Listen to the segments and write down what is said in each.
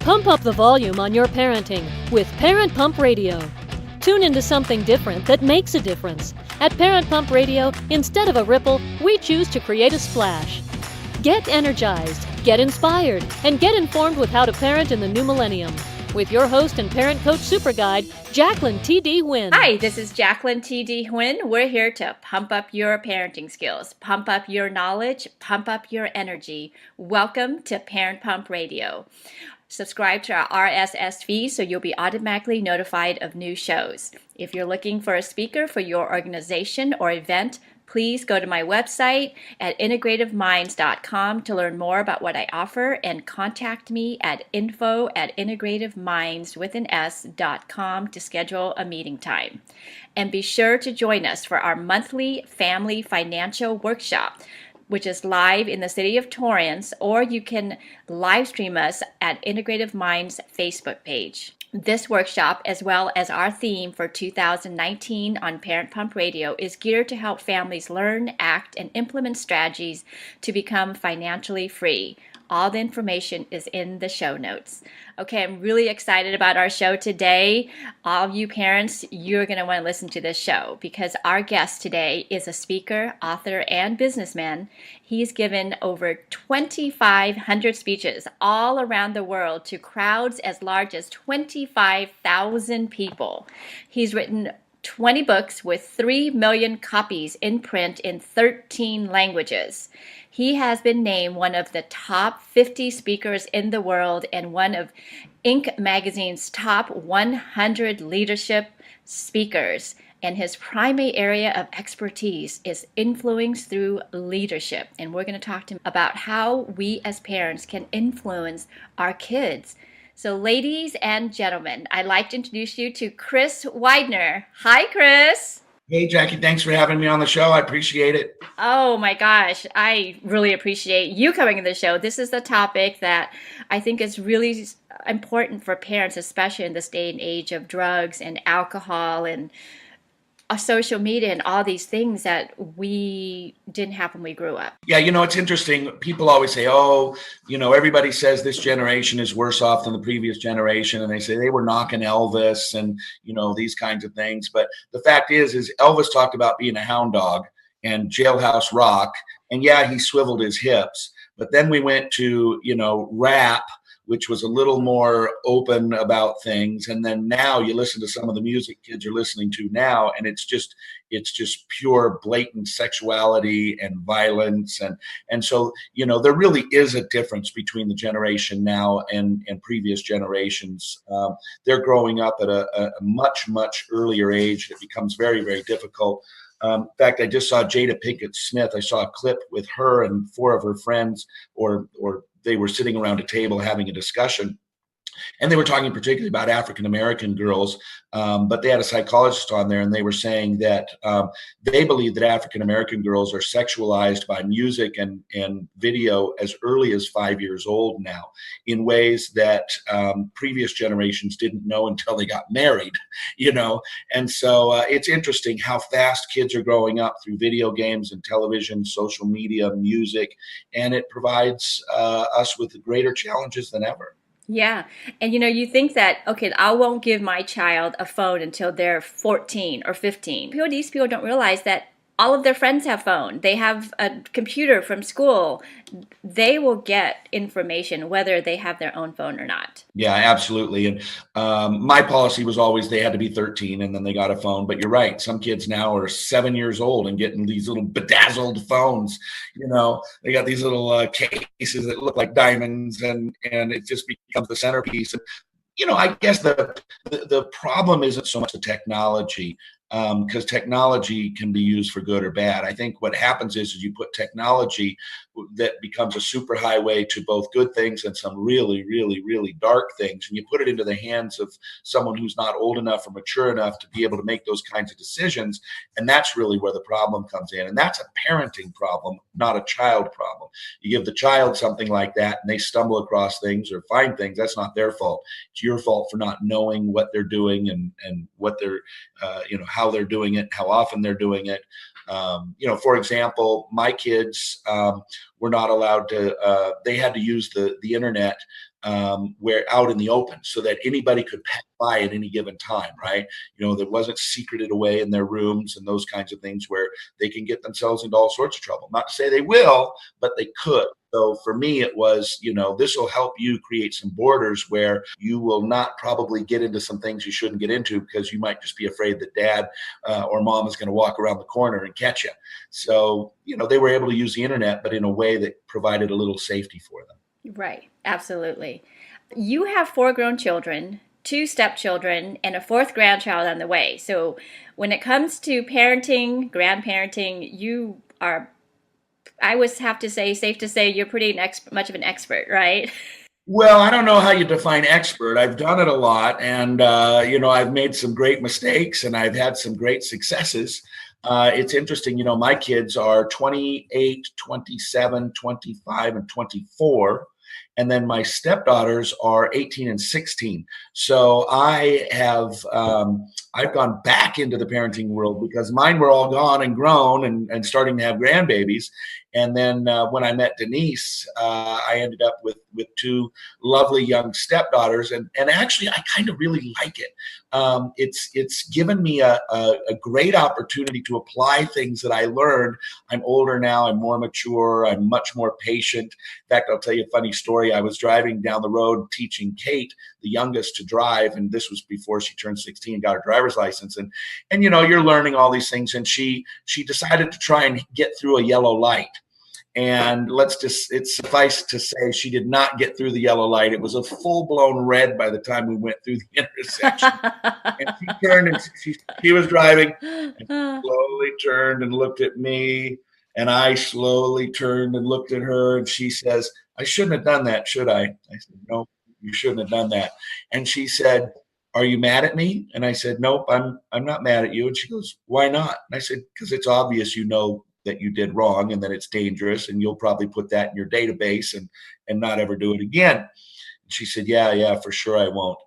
Pump up the volume on your parenting with Parent Pump Radio. Tune into something different that makes a difference. At Parent Pump Radio, instead of a ripple, we choose to create a splash. Get energized, get inspired, and get informed with how to parent in the new millennium. With your host and parent coach super guide, Jacqueline T.D. Huynh. Hi, this is Jacqueline T.D. Huynh. We're here to pump up your parenting skills, pump up your knowledge, pump up your energy. Welcome to Parent Pump Radio. Subscribe to our RSS feed so you'll be automatically notified of new shows. If you're looking for a speaker for your organization or event, please go to my website at integrativeminds.com to learn more about what I offer and contact me at info@integrativeminds.com to schedule a meeting time. And be sure to join us for our monthly family financial workshop, which is live in the city of Torrance, or you can live stream us at Integrative Minds Facebook page. This workshop, as well as our theme for 2019 on Parent Pump Radio, is geared to help families learn, act, and implement strategies to become financially free. All the information is in the show notes. Okay, I'm really excited about our show today. All of you parents, you're going to want to listen to this show because our guest today is a speaker, author, and businessman. He's given over 2,500 speeches all around the world to crowds as large as 25,000 people. He's written 20 books with 3 million copies in print in 13 languages. He has been named one of the top 50 speakers in the world and one of Inc. magazine's top 100 leadership speakers. And his primary area of expertise is influence through leadership. And we're going to talk to him about how we as parents can influence our kids. So ladies and gentlemen, I'd like to introduce you to Chris Widener. Hi, Chris. Hey, Jackie, thanks for having me on the show. I appreciate it. Oh my gosh, I really appreciate you coming to the show. This is the topic that I think is really important for parents, especially in this day and age of drugs and alcohol and social media and all these things that we didn't have when we grew up. Yeah, it's interesting. People always say, everybody says this generation is worse off than the previous generation. And they say they were knocking Elvis and, these kinds of things. But the fact is Elvis talked about being a hound dog and Jailhouse Rock. And yeah, he swiveled his hips. But then we went to, rap, which was a little more open about things. And then now you listen to some of the music kids are listening to now, and it's just pure blatant sexuality and violence. And so, there really is a difference between the generation now and previous generations. They're growing up at a much, much earlier age. It becomes very, very difficult. In fact, I just saw Jada Pinkett Smith. I saw a clip with her and 4 of her friends, or they were sitting around a table having a discussion. And they were talking particularly about African-American girls, but they had a psychologist on there, and they were saying that they believe that African-American girls are sexualized by music and video as early as 5 years old now, in ways that previous generations didn't know until they got married, And so it's interesting how fast kids are growing up through video games and television, social media, music, and it provides us with greater challenges than ever. Yeah. And you think that, okay, I won't give my child a phone until they're 14 or 15. These people don't realize that all of their friends have phones. They have a computer from school. They will get information whether they have their own phone or not. Yeah, absolutely. And my policy was always they had to be 13 and then they got a phone. But you're right. Some kids now are 7 years old and getting these little bedazzled phones. They got these little cases that look like diamonds, and it just becomes the centerpiece. And, I guess the problem isn't so much the technology. Because technology can be used for good or bad. I think what happens is you put technology that becomes a superhighway to both good things and some really, really, really dark things. And you put it into the hands of someone who's not old enough or mature enough to be able to make those kinds of decisions. And that's really where the problem comes in. And that's a parenting problem, not a child problem. You give the child something like that and they stumble across things or find things, that's not their fault. It's your fault for not knowing what they're doing and what they're, how they're doing it, how often they're doing it. For example, my kids were not allowed to, they had to use the internet where out in the open so that anybody could pass by at any given time, right? That wasn't secreted away in their rooms and those kinds of things where they can get themselves into all sorts of trouble. Not to say they will, but they could. So for me, it was, this will help you create some borders where you will not probably get into some things you shouldn't get into because you might just be afraid that dad or mom is going to walk around the corner and catch you. So, they were able to use the internet, but in a way that provided a little safety for them. Right. Absolutely. You have 4 grown children, 2 stepchildren, and a 4th grandchild on the way. So when it comes to parenting, grandparenting, you are, I would have to say, safe to say, you're pretty much of an expert, right? Well, I don't know how you define expert. I've done it a lot, and I've made some great mistakes, and I've had some great successes. It's interesting, my kids are 28, 27, 25, and 24. And then my stepdaughters are 18 and 16. So I've gone back into the parenting world because mine were all gone and grown and starting to have grandbabies. And then when I met Denise, I ended up with 2 lovely young stepdaughters. And actually, I kind of really like it. It's given me a great opportunity to apply things that I learned. I'm older now. I'm more mature. I'm much more patient. In fact, I'll tell you a funny story. I was driving down the road teaching Kate, the youngest, to drive. And this was before she turned 16 and got her driver's license. And you're learning all these things. And she decided to try and get through a yellow light. And it's suffice to say, she did not get through the yellow light. It was a full-blown red by the time we went through the intersection. And she turned and she was driving and slowly turned and looked at me. And I slowly turned and looked at her. And she says, "I shouldn't have done that, should I?" I said, "No, you shouldn't have done that." And she said, "Are you mad at me?" And I said, "Nope, I'm not mad at you." And she goes, "Why not?" And I said, "Because it's obvious that you did wrong and that it's dangerous, and you'll probably put that in your database and not ever do it again." And she said, yeah, for sure I won't.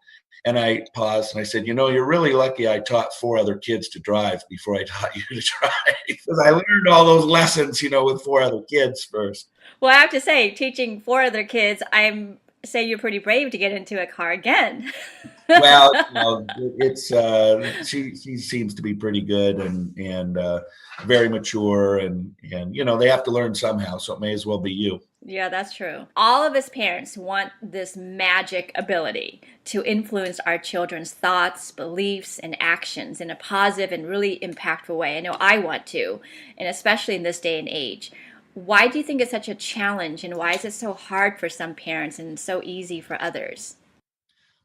And I paused and I said, "You're really lucky I taught 4 other kids to drive before I taught you to drive." Because I learned all those lessons, with 4 other kids first. Well, I have to say, teaching 4 other kids, say you're pretty brave to get into a car again. Well, it's she seems to be pretty good and very mature, and they have to learn somehow, so it may as well be you. Yeah, that's true. All of us parents want this magic ability to influence our children's thoughts, beliefs, and actions in a positive and really impactful way. I know I want to, and especially in this day and age. Why do you think it's such a challenge, and why is it so hard for some parents and so easy for others?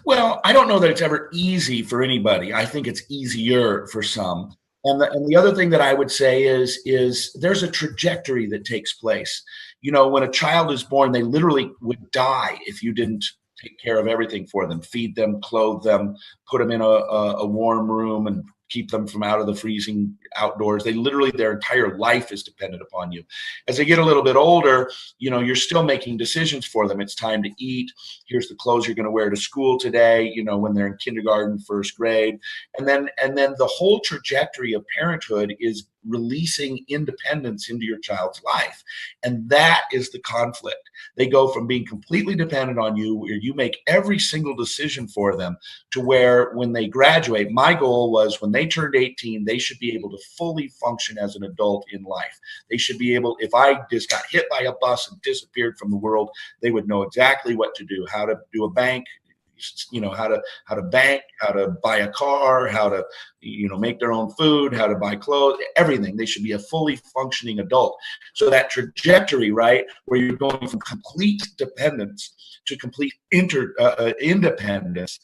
Well, I don't know that it's ever easy for anybody. I think it's easier for some. And the other thing that I would say is there's a trajectory that takes place. When a child is born, they literally would die if you didn't take care of everything for them, feed them, clothe them, put them in a warm room and keep them from out of the freezing outdoors. Their entire life is dependent upon you. As they get a little bit older, you're still making decisions for them. It's time to eat. Here's the clothes you're going to wear to school today, when they're in kindergarten, first grade. And then the whole trajectory of parenthood is releasing independence into your child's life. And that is the conflict. They go from being completely dependent on you, where you make every single decision for them, to where when they graduate, my goal was when they turned 18, they should be able to fully function as an adult in life. They should be able, if I just got hit by a bus and disappeared from the world, they would know exactly what to do, how to do a bank, how to bank, how to buy a car, how to, make their own food, how to buy clothes, everything. They should be a fully functioning adult. So that trajectory, right, where you're going from complete dependence to complete independence,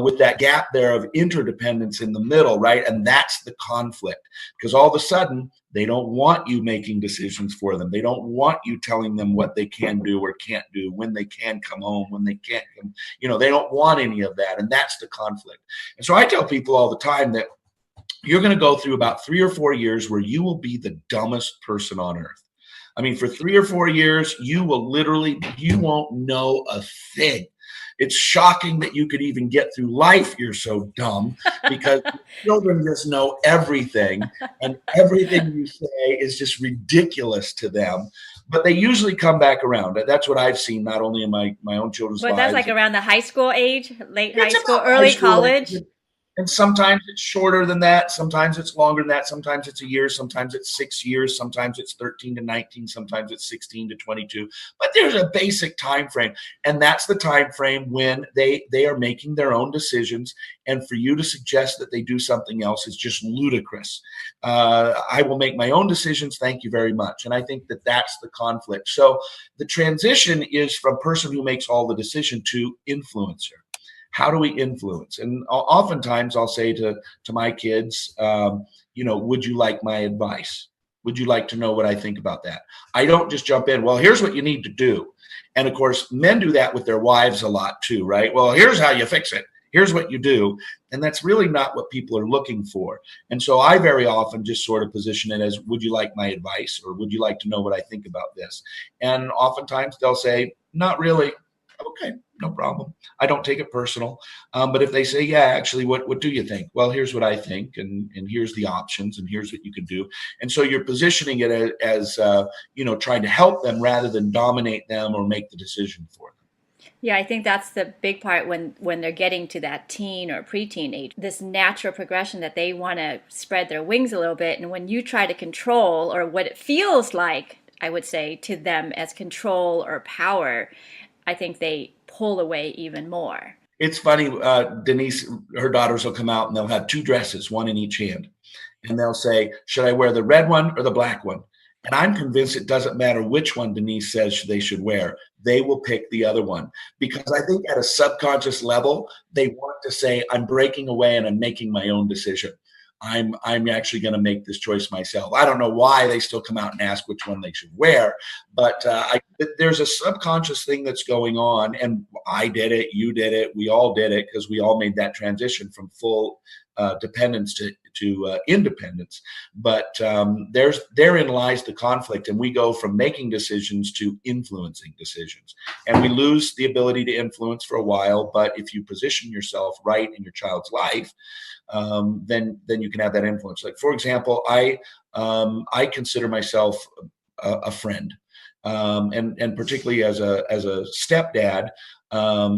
with that gap there of interdependence in the middle, right? And that's the conflict, because all of a sudden they don't want you making decisions for them. They don't want you telling them what they can do or can't do, when they can come home, when they can't come. They don't want any of that, and that's the conflict. And so I tell people all the time that you're going to go through about 3 or 4 years where you will be the dumbest person on earth. I mean, for 3 or 4 years, you won't know a thing. It's shocking that you could even get through life. You're so dumb, because children just know everything, and everything you say is just ridiculous to them. but they usually come back around. That's what I've seen, not only in my own children's But lives. that's like around the high school age, late high It's school, about early high school. college. And sometimes it's shorter than that. Sometimes it's longer than that. Sometimes it's a year. Sometimes it's 6 years. Sometimes it's 13 to 19. Sometimes it's 16 to 22. But there's a basic time frame, and that's the time frame when they are making their own decisions. And for you to suggest that they do something else is just ludicrous. I will make my own decisions. Thank you very much. And I think that that's the conflict. So the transition is from person who makes all the decision to influencer. How do we influence? And oftentimes I'll say to my kids, would you like my advice? Would you like to know what I think about that? I don't just jump in, well, here's what you need to do. And of course, men do that with their wives a lot too, right? Well, here's how you fix it. Here's what you do. And that's really not what people are looking for. And so I very often just sort of position it as, would you like my advice? Or would you like to know what I think about this? And oftentimes they'll say, not really. Okay, no problem. I don't take it personal. But if they say, yeah, actually, what do you think? Well, here's what I think, and here's the options, and here's what you can do. And so you're positioning it as trying to help them rather than dominate them or make the decision for them. Yeah, I think that's the big part when they're getting to that teen or preteen age, this natural progression that they want to spread their wings a little bit. And when you try to control, or what it feels like, I would say, to them as control or power, I think they pull away even more. It's funny, Denise, her daughters will come out and they'll have two dresses, one in each hand. And they'll say, should I wear the red one or the black one? And I'm convinced it doesn't matter which one Denise says they should wear. They will pick the other one. Because I think at a subconscious level, they want to say, I'm breaking away and I'm making my own decision. I'm actually going to make this choice myself. I don't know why they still come out and ask which one they should wear, but there's a subconscious thing that's going on, and I did it, you did it, we all did it, because we all made that transition from full dependence to independence. But therein lies the conflict, and we go from making decisions to influencing decisions, and we lose the ability to influence for a while. But if you position yourself right in your child's life, then you can have that influence. Like, for example, I consider myself a friend, and particularly as a stepdad,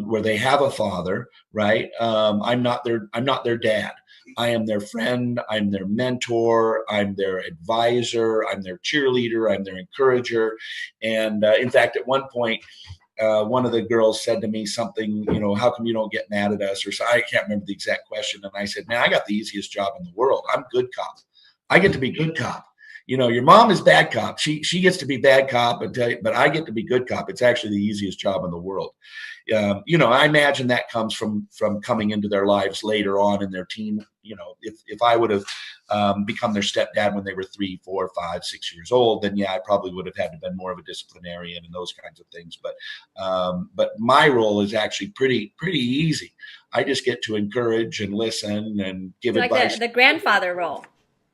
where they have a father, right? I'm not their dad. I am their friend. I'm their mentor. I'm their advisor. I'm their cheerleader. I'm their encourager. And in fact, at one point, one of the girls said to me something, how come you don't get mad at us? Or so, I can't remember the exact question. And I said, man, I got the easiest job in the world. I'm good cop. I get to be good cop. Your mom is bad cop. She gets to be bad cop, but I get to be good cop. It's actually the easiest job in the world. I imagine that comes from coming into their lives later on in their teen. If I would have become their stepdad when they were 3, 4, 5, 6 years old, then yeah, I probably would have had to been more of a disciplinarian and those kinds of things. But my role is actually pretty easy. I just get to encourage and listen and give advice. Like the grandfather role.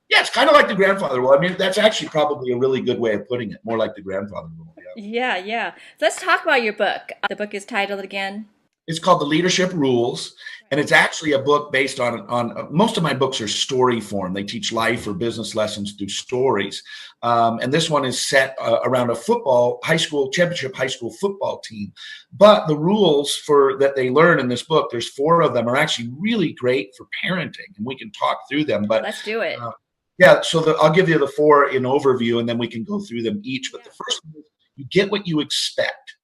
Yeah, it's kind of like the grandfather role. I mean, that's actually probably a really good way of putting it. More like the grandfather role. Yeah. Let's talk about your book. The book is titled again? It's called The Leadership Rules. And it's actually a book based on most of my books are story form. They teach life or business lessons through stories. And this one is set around a championship high school football team. But the rules that they learn in this book, there's 4 of them, are actually really great for parenting. And we can talk through them. But let's do it. Yeah, so I'll give you the 4 in overview, and then we can go through them each. But the first one is you get what you expect.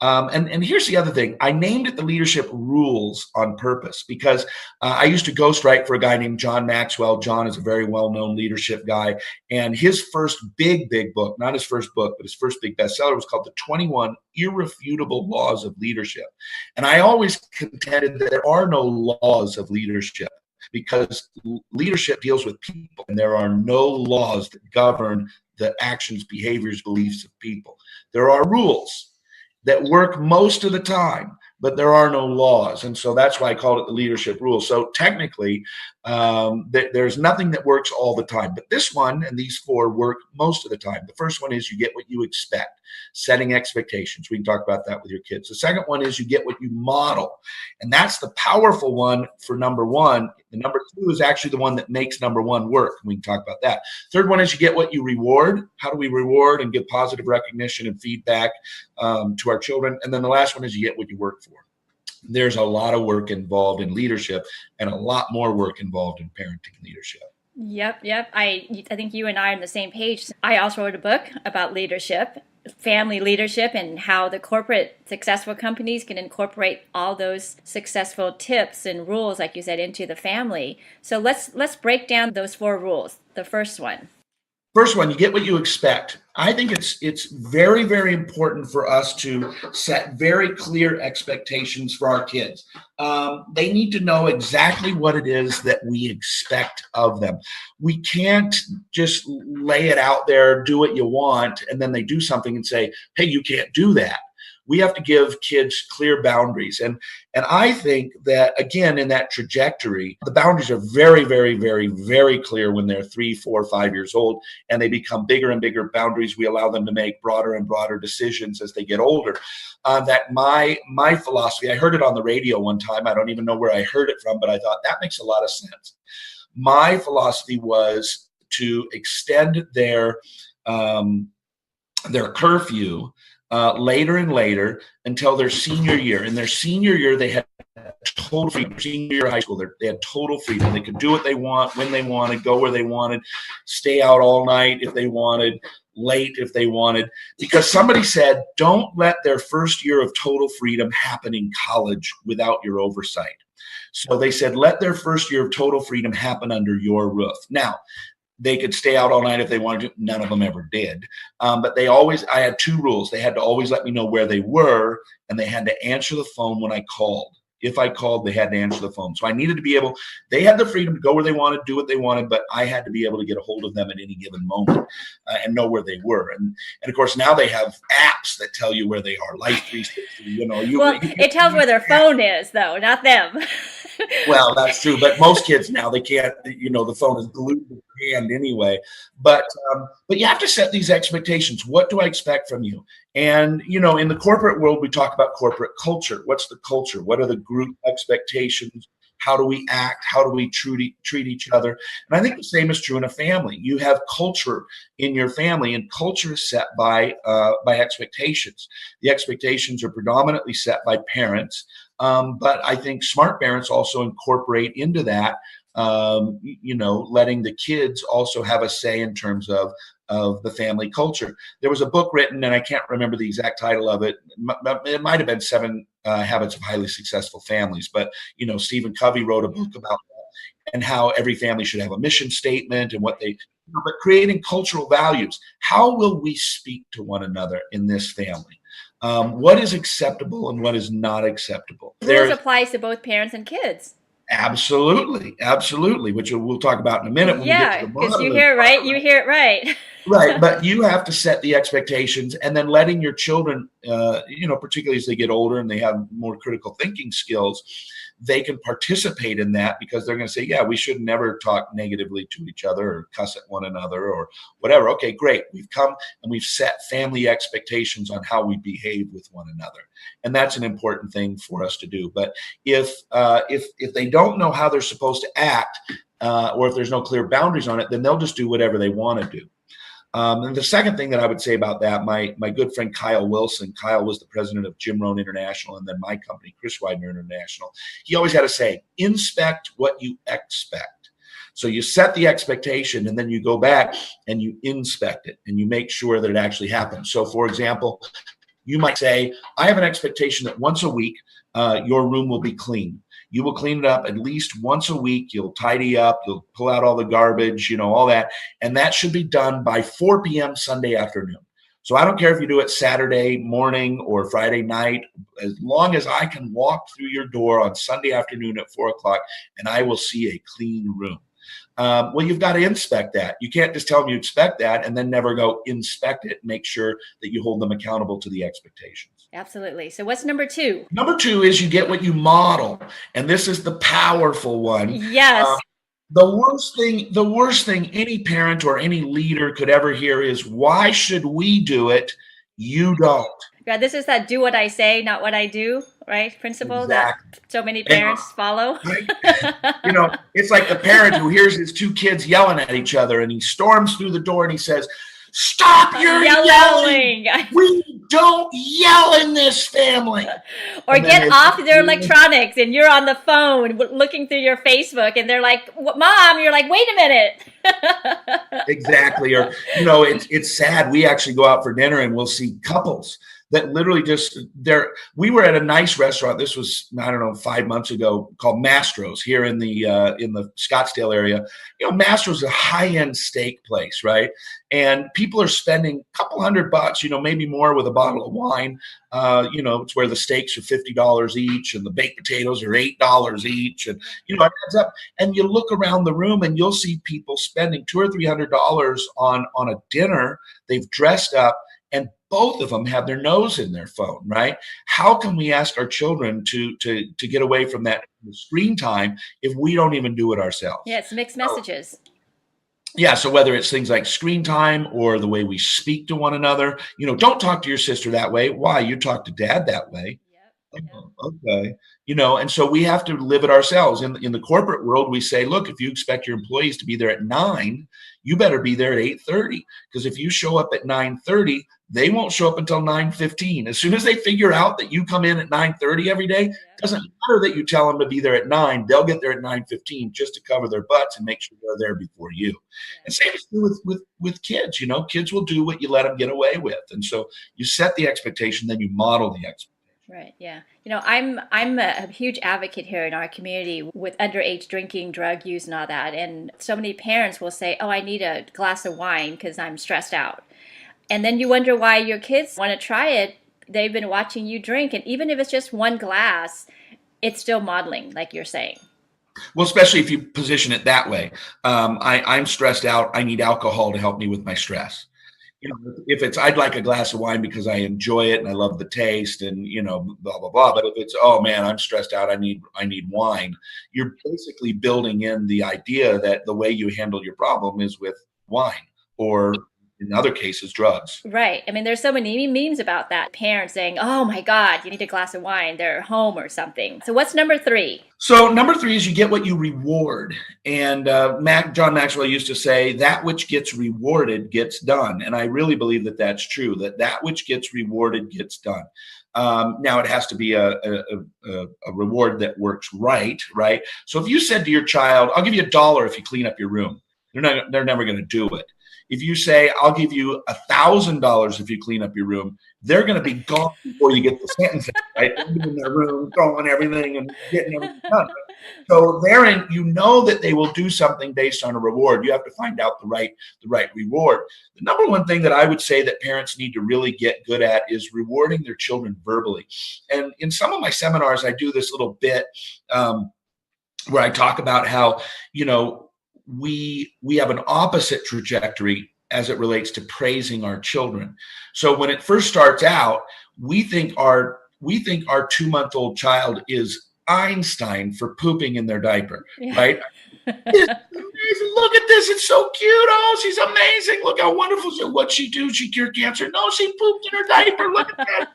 And here's the other thing. I named it The Leadership Rules on purpose because I used to ghostwrite for a guy named John Maxwell. John is a very well-known leadership guy. And his first big book, not his first book, but his first big bestseller was called The 21 Irrefutable Laws of Leadership. And I always contended that there are no laws of leadership, because leadership deals with people, and there are no laws that govern the actions, behaviors, beliefs of people. There are rules that work most of the time, but there are no laws. And so that's why I called it The Leadership Rules. So technically, there's nothing that works all the time. But this one and these 4 work most of the time. The first one is you get what you expect, setting expectations. We can talk about that with your kids. The second one is you get what you model. And that's the powerful one for number 1. The number 2 is actually the one that makes number 1 work. We can talk about that. Third one is you get what you reward. How do we reward and give positive recognition and feedback to our children? And then the last one is you get what you work for. There's a lot of work involved in leadership and a lot more work involved in parenting leadership. Yep. I think you and I are on the same page. I also wrote a book about leadership, family leadership, and how the corporate successful companies can incorporate all those successful tips and rules, like you said, into the family. So let's break down those 4 rules. The first one. First one, you get what you expect. I think it's very, very important for us to set very clear expectations for our kids. They need to know exactly what it is that we expect of them. We can't just lay it out there, do what you want, and then they do something and say, hey, you can't do that. We have to give kids clear boundaries. And I think that, again, in that trajectory, the boundaries are very, very, very, very clear when they're 3, 4, 5 years old, and they become bigger and bigger boundaries. We allow them to make broader and broader decisions as they get older. That my philosophy, I heard it on the radio one time. I don't even know where I heard it from, but I thought that makes a lot of sense. My philosophy was to extend their curfew later and later until their senior year. In their senior year, they had total freedom. Senior year of high school, they had total freedom. They could do what they want, when they wanted, go where they wanted, stay out all night if they wanted, late if they wanted, because somebody said, don't let their first year of total freedom happen in college without your oversight. So they said, let their first year of total freedom happen under your roof. Now, they could stay out all night if they wanted to. None of them ever did. But I had 2 rules. They had to always let me know where they were, and they had to answer the phone when I called. If I called, they had to answer the phone. So I needed to be able, they had the freedom to go where they wanted, do what they wanted, but I had to be able to get a hold of them at any given moment and know where they were. And of course, now they have apps that tell you where they are. Life 360, it tells where their phone is, though, not them. Well, that's true. But most kids now, they can't, the phone is glued to their hand anyway. But you have to set these expectations. What do I expect from you? And, in the corporate world, we talk about corporate culture. What's the culture? What are the group expectations? How do we act? How do we treat each other? And I think the same is true in a family. You have culture in your family, and culture is set by expectations. The expectations are predominantly set by parents. But I think smart parents also incorporate into that, letting the kids also have a say in terms of the family culture. There was a book written, and I can't remember the exact title of it. It might have been 7 Habits of Highly Successful Families. But, Stephen Covey wrote a book about that and how every family should have a mission statement and what they, but creating cultural values. How will we speak to one another in this family? What is acceptable and what is not acceptable? Rules applies to both parents and kids. Absolutely, which we'll talk about in a minute. Yeah, because you hear it right. Right, but you have to set the expectations, and then letting your children, particularly as they get older and they have more critical thinking skills, they can participate in that because they're going to say, yeah, we should never talk negatively to each other or cuss at one another or whatever. Okay, great. We've come and we've set family expectations on how we behave with one another. And that's an important thing for us to do. But if they don't know how they're supposed to act, or if there's no clear boundaries on it, then they'll just do whatever they want to do. And the second thing that I would say about that, my good friend Kyle Wilson, Kyle was the president of Jim Rohn International and then my company, Widener International. He always had to say, inspect what you expect. So you set the expectation and then you go back and you inspect it and you make sure that it actually happens. So for example, you might say, I have an expectation that once a week, your room will be clean. You will clean it up at least once a week. You'll tidy up. You'll pull out all the garbage, all that. And that should be done by 4 p.m. Sunday afternoon. So I don't care if you do it Saturday morning or Friday night, as long as I can walk through your door on Sunday afternoon at 4 o'clock and I will see a clean room. Well, you've got to inspect that. You can't just tell them you expect that and then never go inspect it and make sure that you hold them accountable to the expectations. Absolutely. So what's number 2? Number 2 is you get what you model. And this is the powerful one. Yes. The worst thing any parent or any leader could ever hear is, why should we do it? You don't. Yeah, this is that do what I say, not what I do, right? Principle that Exactly. so many And, parents follow. right? It's like the parent who hears his two kids yelling at each other, and he storms through the door and he says, "Stop your yelling! We don't yell in this family." Or get off their electronics and you're on the phone looking through your Facebook and they're like, "Mom," you're like, "Wait a minute." Exactly. Or, it's sad. We actually go out for dinner and we'll see couples that literally we were at a nice restaurant. This was, I don't know, 5 months ago, called Mastro's here in the Scottsdale area. Mastro's is a high-end steak place, right? And people are spending a couple $100, maybe more with a bottle of wine. It's where the steaks are $50 each and the baked potatoes are $8 each. And, it adds up. And you look around the room and you'll see people spending $200 or $300 on a dinner. They've dressed up, and both of them have their nose in their phone, right? How can we ask our children to get away from that screen time if we don't even do it ourselves? Yeah, it's mixed messages. Yeah, so whether it's things like screen time or the way we speak to one another, don't talk to your sister that way. Why? You talk to dad that way. Yep. Oh, okay. And so we have to live it ourselves. In the corporate world, we say, look, if you expect your employees to be there at 9, you better be there at 8:30. Because if you show up at 9:30, they won't show up until 9:15. As soon as they figure out that you come in at 9:30 every day, it doesn't matter that you tell them to be there at 9. They'll get there at 9:15 just to cover their butts and make sure they're there before you. And same is true with kids. Kids will do what you let them get away with. And so you set the expectation, then you model the expectation. Right. Yeah. I'm a huge advocate here in our community with underage drinking, drug use, and all that. And so many parents will say, "Oh, I need a glass of wine because I'm stressed out." And then you wonder why your kids want to try it. They've been watching you drink, and even if it's just one glass, it's still modeling, like you're saying. Well, especially if you position it that way. I'm stressed out. I need alcohol to help me with my stress. If it's, I'd like a glass of wine because I enjoy it and I love the taste and, blah, blah, blah. But if it's, oh man, I'm stressed out, I need wine. You're basically building in the idea that the way you handle your problem is with wine, or in other cases, drugs. Right. I mean, there's so many memes about that. Parents saying, "Oh my God, you need a glass of wine." They're home or something. So what's number 3? So number 3 is you get what you reward. And John Maxwell used to say, that which gets rewarded gets done. And I really believe that that's true, that which gets rewarded gets done. Now it has to be a reward that works right? So if you said to your child, "I'll give you $1 if you clean up your room," they're never going to do it. If you say, "I'll give you $1,000 if you clean up your room," they're going to be gone before you get the sentence out, right? They're in their room, throwing everything and getting everything done. So therein, that they will do something based on a reward. You have to find out the right reward. The number one thing that I would say that parents need to really get good at is rewarding their children verbally. And in some of my seminars, I do this little bit where I talk about how, we have an opposite trajectory as it relates to praising our children. So when it first starts out, we think our 2-month-old child is Einstein for pooping in their diaper, right? It's amazing. Look at this. It's so cute. Oh, she's amazing. Look how wonderful. What'd she do? She cured cancer? No, she pooped in her diaper. Look at that.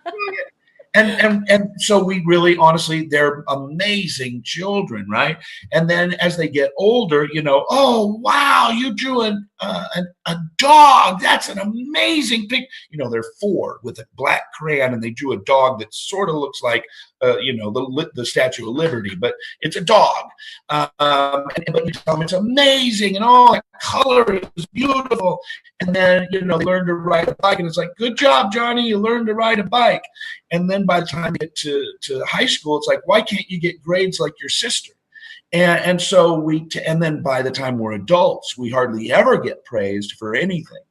And so we really, honestly, they're amazing children, right? And then as they get older, oh, wow, you drew a dog. That's an amazing picture. They're 4 with a black crayon, and they drew a dog that sort of looks like, the Statue of Liberty, but it's a dog. But you tell them it's amazing, and all that color is beautiful. And then, they learn to ride a bike, and it's like, good job, Johnny, you learned to ride a bike. And then by the time you get to high school, it's like, why can't you get grades like your sister? And so and then by the time we're adults, we hardly ever get praised for anything.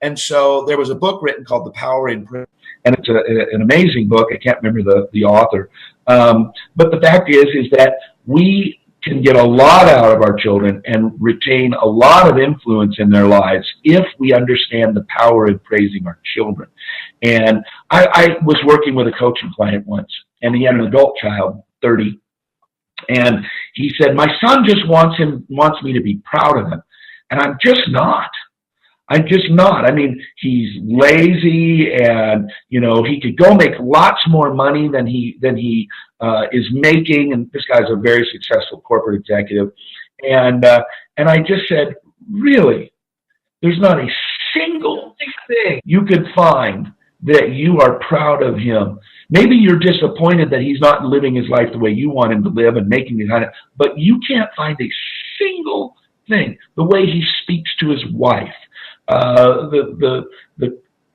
And so there was a book written called The Power in Praise, and it's an amazing book. I can't remember the author. But the fact is that we can get a lot out of our children and retain a lot of influence in their lives if we understand the power in praising our children. And I was working with a coaching client once, and he had an adult child, 30. And he said, "My son just wants me to be proud of him. And I'm just not. I'm just not. I mean, he's lazy, and he could go make lots more money than he is making. And this guy's a very successful corporate executive. And I just said, really, there's not a single thing you could find that you are proud of him. Maybe you're disappointed that he's not living his life the way you want him to live and making the kind of, but you can't find a single thing. The way he speaks to his wife, the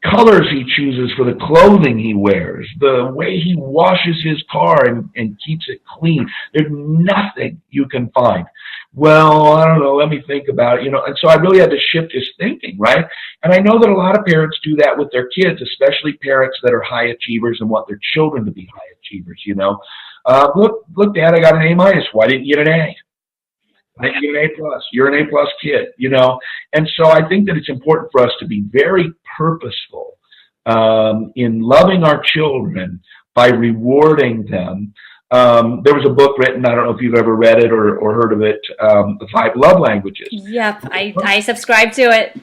colors he chooses for the clothing he wears, the way he washes his car and keeps it clean. There's nothing you can find. Well, I don't know, let me think about it, and so I really had to shift his thinking, right? And I know that a lot of parents do that with their kids, especially parents that are high achievers and want their children to be high achievers, Look, Dad, I got an A-. Why didn't you get an A? I didn't get an A+. You're an A+ kid, And so I think that it's important for us to be very purposeful in loving our children by rewarding them. There was a book written, I don't know if you've ever read it or heard of it, The 5 Love Languages. Yep, I subscribe to it.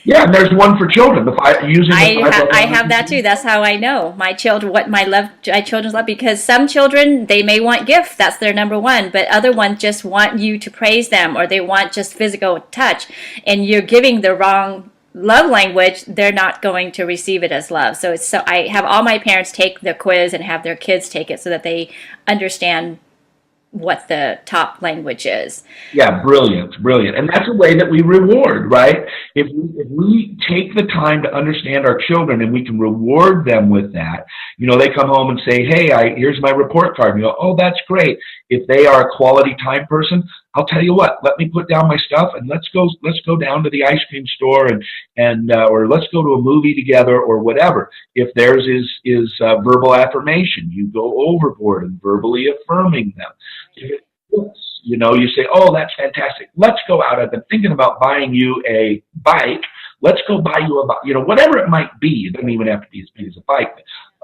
Yeah, and there's one for children. I have that too. That's how I know my children's love, because some children, they may want gifts. That's their number one. But other ones just want you to praise them, or they want just physical touch. And you're giving the wrong love language, they're not going to receive it as love. So I have all my parents take the quiz and have their kids take it so that they understand what the top language is. Yeah, brilliant. And that's a way that we reward, right? If we take the time to understand our children and we can reward them with that, they come home and say, hey, here's my report card. And you go, oh, that's great. If they are a quality time person, I'll tell you what, let me put down my stuff and let's go down to the ice cream store and or let's go to a movie together or whatever. If theirs is verbal affirmation, you go overboard and verbally affirming them. You say, oh, that's fantastic. Let's go out. I've been thinking about buying you a bike. Let's go buy you a bike. Whatever it might be. It doesn't even have to be as big as a bike.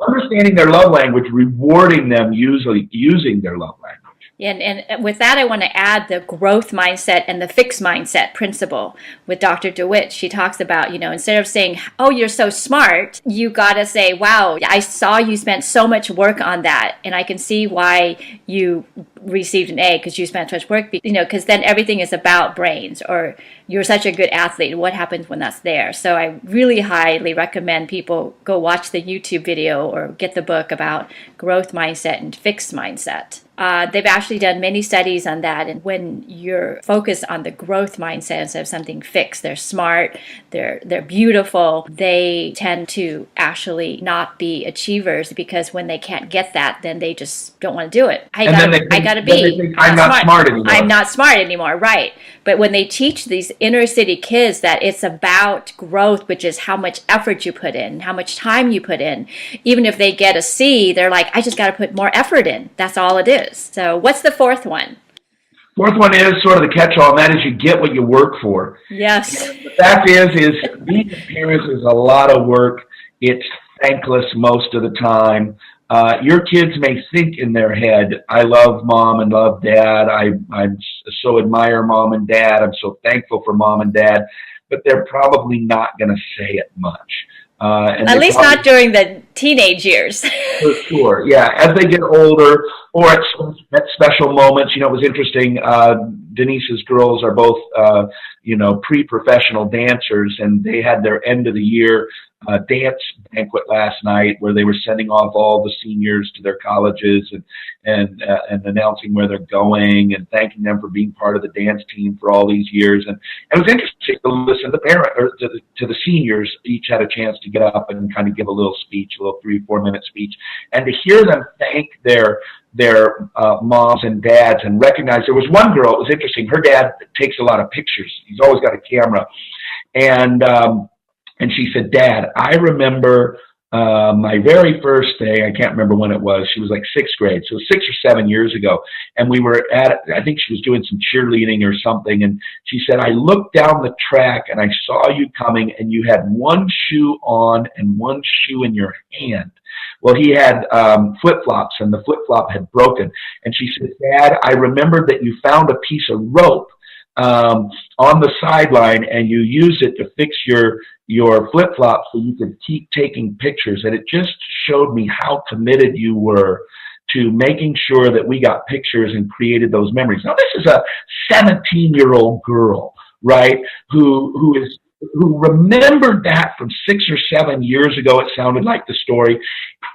Understanding their love language, rewarding them usually using their love language. And with that, I want to add the growth mindset and the fixed mindset principle with Dr. DeWitt. She talks about, instead of saying, oh, you're so smart, you got to say, wow, I saw you spent so much work on that. And I can see why you received an A, because you spent so much work, because then everything is about brains, or you're such a good athlete. What happens when that's there? So I really highly recommend people go watch the YouTube video or get the book about growth mindset and fixed mindset. They've actually done many studies on that, and when you're focused on the growth mindset instead of something fixed, they're smart, they're beautiful, they tend to actually not be achievers, because when they can't get that, then they just don't want to do it. I'm not smart anymore. I'm not smart anymore, right? But when they teach these inner city kids that it's about growth, which is how much effort you put in, how much time you put in, even if they get a C, they're like, I just got to put more effort in. That's all it is. So what's the fourth one? Fourth one is sort of the catch-all, and that is you get what you work for. Yes. And the fact is being a parent is a lot of work. It's thankless most of the time. Your kids may think in their head, I love mom and love dad. I so admire mom and dad. I'm so thankful for mom and dad. But they're probably not going to say it much. At least not during the teenage years. For sure, yeah. As they get older, or at special moments, it was interesting. Denise's girls are both, pre-professional dancers, and they had their end of the year dance banquet last night, where they were sending off all the seniors to their colleges and announcing where they're going and thanking them for being part of the dance team for all these years. And it was interesting to listen to to the seniors. Each had a chance to get up and kind of give a little speech, a little 3-4 minute speech, and to hear them thank their moms and dads and recognize. There was one girl, it was interesting, her dad takes a lot of pictures. He's always got a camera. And she said, Dad, I remember my very first day, I can't remember when it was, she was like 6th grade, so 6 or 7 years ago, and we were I think she was doing some cheerleading or something, and she said, I looked down the track and I saw you coming, and you had one shoe on and one shoe in your hand. Well, he had flip-flops, and the flip-flop had broken, and she said, Dad, I remembered that you found a piece of rope on the sideline, and you use it to fix your flip-flops so you could keep taking pictures. And it just showed me how committed you were to making sure that we got pictures and created those memories. Now, this is a 17-year-old girl, right, who remembered that from 6 or 7 years ago. It sounded like the story.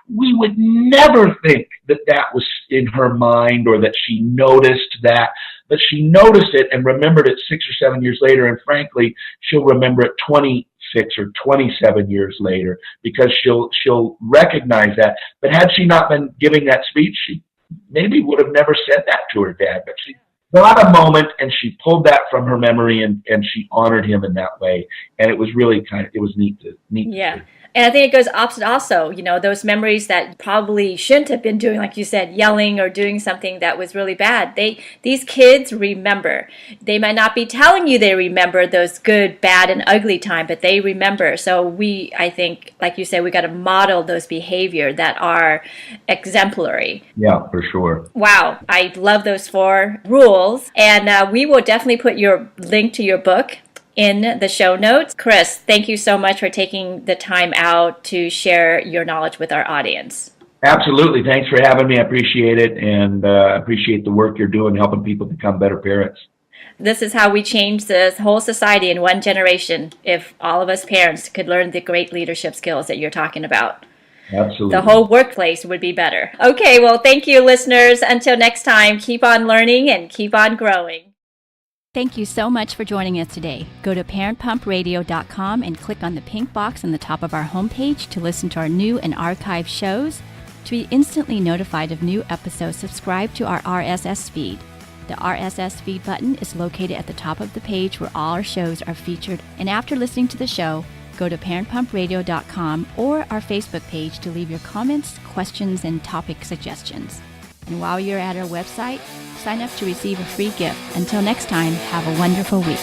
We would never think that that was in her mind or that she noticed that, but she noticed it and remembered it 6 or 7 years later. And frankly, she'll remember it 26 or 27 years later because she'll recognize that. But had she not been giving that speech, she maybe would have never said that to her dad. But she got a moment and she pulled that from her memory and she honored him in that way. And it was really it was neat to Yeah. see. And I think it goes opposite also, those memories that probably shouldn't have been doing, like you said, yelling or doing something that was really bad. These kids remember. They might not be telling you they remember those good, bad, and ugly time, but they remember. So I think, like you said, we got to model those behavior that are exemplary. Yeah, for sure. Wow. I love those 4 rules. And we will definitely put your link to your book in the show notes. Chris, thank you so much for taking the time out to share your knowledge with our audience. Absolutely. Thanks for having me. I appreciate it, and appreciate the work you're doing helping people become better parents. This is how we change the whole society in one generation if all of us parents could learn the great leadership skills that you're talking about. Absolutely. The whole workplace would be better. Okay, well, thank you, listeners. Until next time, keep on learning and keep on growing. Thank you so much for joining us today. Go to parentpumpradio.com and click on the pink box on the top of our homepage to listen to our new and archived shows. To be instantly notified of new episodes, subscribe to our RSS feed. The RSS feed button is located at the top of the page where all our shows are featured. And after listening to the show, go to parentpumpradio.com or our Facebook page to leave your comments, questions, and topic suggestions. And while you're at our website, sign up to receive a free gift. Until next time, have a wonderful week.